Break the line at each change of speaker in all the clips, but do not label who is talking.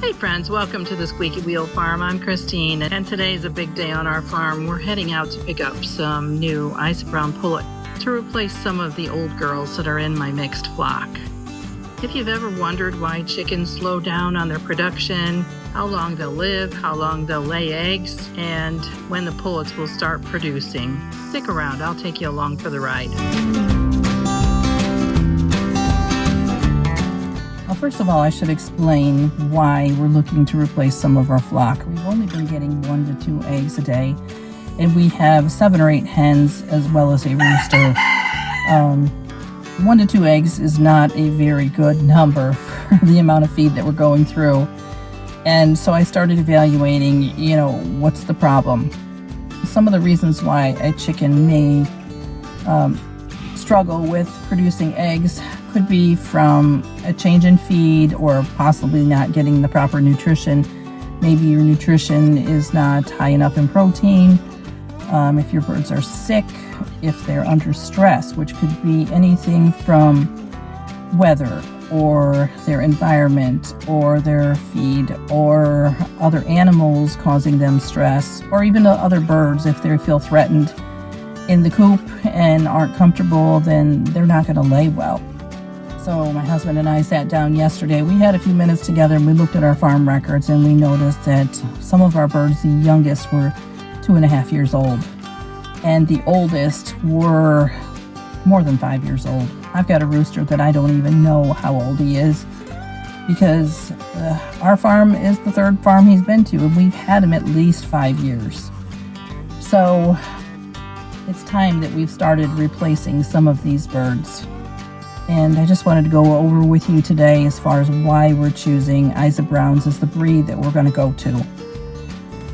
Hey friends, welcome to the Squeaky Wheel Farm. I'm Christine, and today's a big day on our farm. We're heading out to pick up some new ice brown pullet to replace some of the old girls that are in my mixed flock. If you've ever wondered why chickens slow down on their production, how long they'll live, how long they'll lay eggs, and when the pullets will start producing, stick around. I'll take you along for the ride. Well, first of all, I should explain why we're looking to replace some of our flock. We've only been getting 1 to 2 eggs a day, and we have 7 or 8 hens as well as a rooster. 1 to 2 eggs is not a very good number for the amount of feed that we're going through. And so I started evaluating, what's the problem? Some of the reasons why a chicken may struggle with producing eggs could be from a change in feed or possibly not getting the proper nutrition. Maybe your nutrition is not high enough in protein. If your birds are sick, if they're under stress, which could be anything from weather or their environment or their feed or other animals causing them stress, or even other birds. If they feel threatened in the coop and aren't comfortable, then they're not going to lay well. So my husband and I sat down yesterday. We had a few minutes together and we looked at our farm records, and we noticed that some of our birds, the youngest, were 2.5 years old, and the oldest were more than 5 years old. I've got a rooster that I don't even know how old he is, because our farm is the 3rd farm he's been to, and we've had him at least 5 years. So it's time that we've started replacing some of these birds. And I just wanted to go over with you today as far as why we're choosing Isa Browns as the breed that we're going to go to.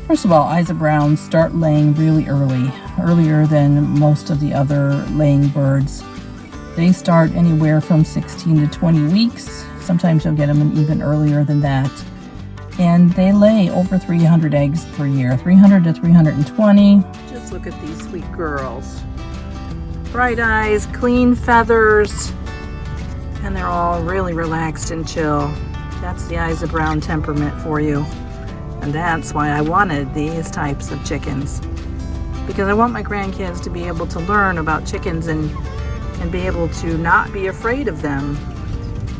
First of all, Isa Browns start laying really early, earlier than most of the other laying birds. They start anywhere from 16 to 20 weeks. Sometimes you'll get them even earlier than that. And they lay over 300 eggs per year, 300 to 320. Just look at these sweet girls. Bright eyes, clean feathers, and they're all really relaxed and chill. That's the Isa Brown temperament for you. And that's why I wanted these types of chickens, because I want my grandkids to be able to learn about chickens and be able to not be afraid of them.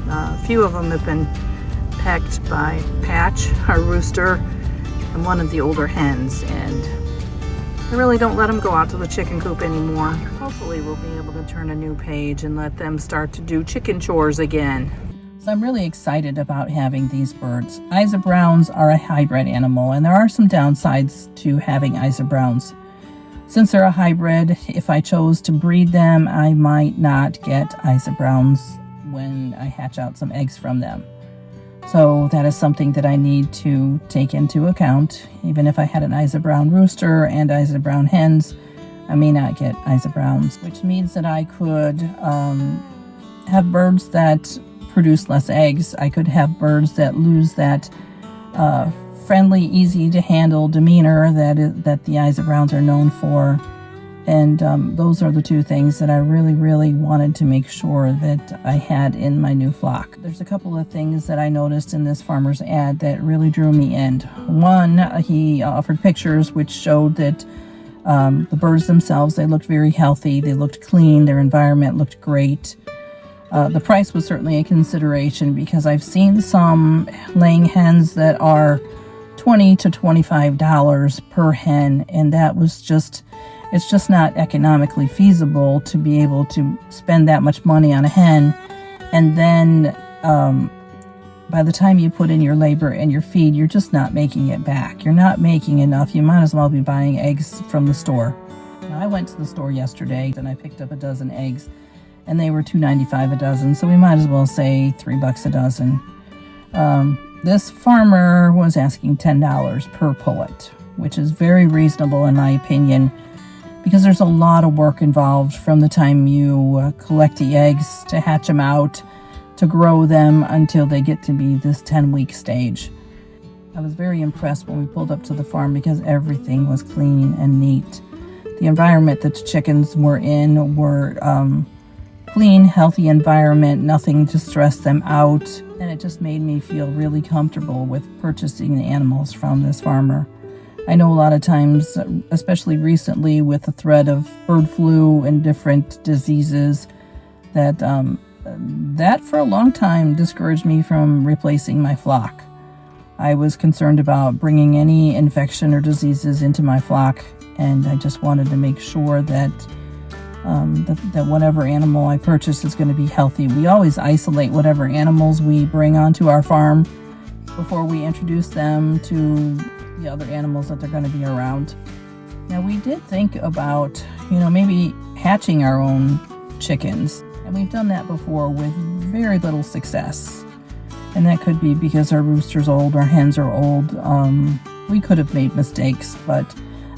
A few of them have been pecked by Patch, our rooster, and one of the older hens, and I really don't let them go out to the chicken coop anymore. Hopefully we'll be able to turn a new page and let them start to do chicken chores again. So I'm really excited about having these birds. Isa Browns are a hybrid animal, and there are some downsides to having Isa Browns. Since they're a hybrid, if I chose to breed them, I might not get Isa Browns when I hatch out some eggs from them. So that is something that I need to take into account. Even if I had an Isa Brown rooster and Isa Brown hens, I may not get Isa Browns, which means that I could have birds that produce less eggs. I could have birds that lose that friendly, easy to handle demeanor that the Isa Browns are known for. And those are the 2 things that I really, really wanted to make sure that I had in my new flock. There's a couple of things that I noticed in this farmer's ad that really drew me in. One, he offered pictures which showed that the birds themselves, they looked very healthy, they looked clean, their environment looked great. The price was certainly a consideration, because I've seen some laying hens that are $20 to $25 per hen, and that was it's just not economically feasible to be able to spend that much money on a hen, and then by the time you put in your labor and your feed, you're just not making it back. You're not making enough. You might as well be buying eggs from the store. Now, I went to the store yesterday and I picked up a dozen eggs, and they were $2.95 a dozen, so we might as well say $3 a dozen. This farmer was asking $10 per pullet, which is very reasonable in my opinion, because there's a lot of work involved from the time you collect the eggs to hatch them out, to grow them until they get to be this 10-week stage. I was very impressed when we pulled up to the farm, because everything was clean and neat. The environment that the chickens were in were clean, healthy environment, nothing to stress them out. And it just made me feel really comfortable with purchasing the animals from this farmer. I know a lot of times, especially recently with the threat of bird flu and different diseases, that for a long time discouraged me from replacing my flock. I was concerned about bringing any infection or diseases into my flock, and I just wanted to make sure that that whatever animal I purchase is going to be healthy. We always isolate whatever animals we bring onto our farm before we introduce them to the other animals that they're going to be around. Now, we did think about, maybe hatching our own chickens, and we've done that before with very little success. And that could be because our rooster's old, our hens are old. We could have made mistakes, but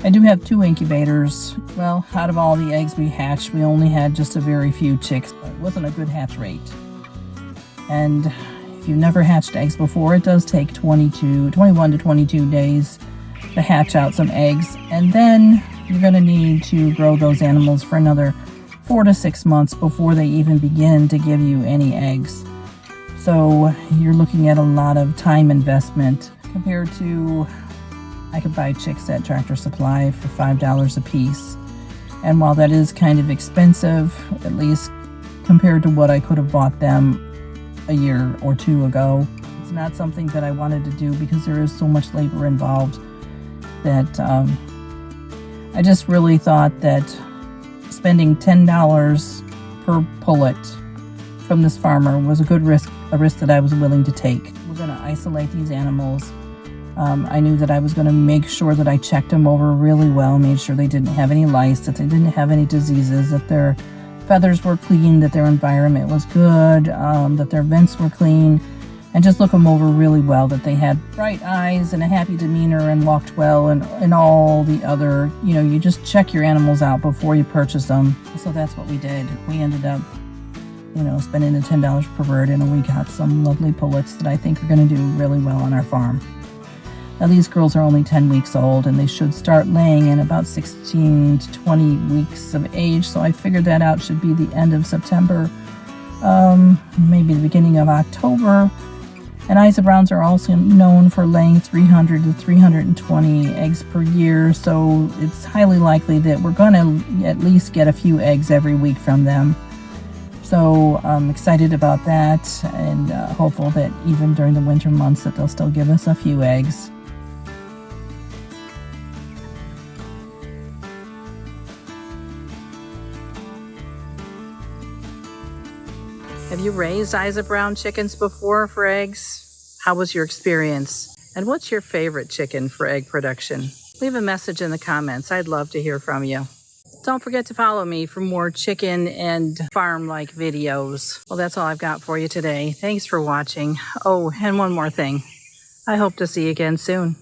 I do have 2 incubators. Well, out of all the eggs we hatched, we only had just a very few chicks, but it wasn't a good hatch rate. And if you've never hatched eggs before, it does take 21 to 22 days to hatch out some eggs. And then you're going to need to grow those animals for another 4 to 6 months before they even begin to give you any eggs. So you're looking at a lot of time investment compared to, I could buy chicks at Tractor Supply for $5 a piece. And while that is kind of expensive, at least compared to what I could have bought them a year or 2 ago, it's not something that I wanted to do because there is so much labor involved that I just really thought that spending $10 per pullet from this farmer was a risk that I was willing to take. We're going to isolate these animals. I knew that I was going to make sure that I checked them over really well, made sure they didn't have any lice, that they didn't have any diseases, that their feathers were clean, that their environment was good, that their vents were clean, and just look them over really well, that they had bright eyes and a happy demeanor and walked well, and all the other, you just check your animals out before you purchase them. So that's what we did. We ended up spending the $10 per bird, and we got some lovely pullets that I think are going to do really well on our farm. Now, these girls are only 10 weeks old, and they should start laying in about 16 to 20 weeks of age, so I figured that out should be the end of September, maybe the beginning of October. And Isa Browns are also known for laying 300 to 320 eggs per year, so it's highly likely that we're going to at least get a few eggs every week from them. So I'm excited about that, and hopeful that even during the winter months that they'll still give us a few eggs. Have you raised Isa Brown chickens before for eggs? How was your experience? And what's your favorite chicken for egg production? Leave a message in the comments. I'd love to hear from you. Don't forget to follow me for more chicken and farm-like videos. Well, that's all I've got for you today. Thanks for watching. Oh, and one more thing. I hope to see you again soon.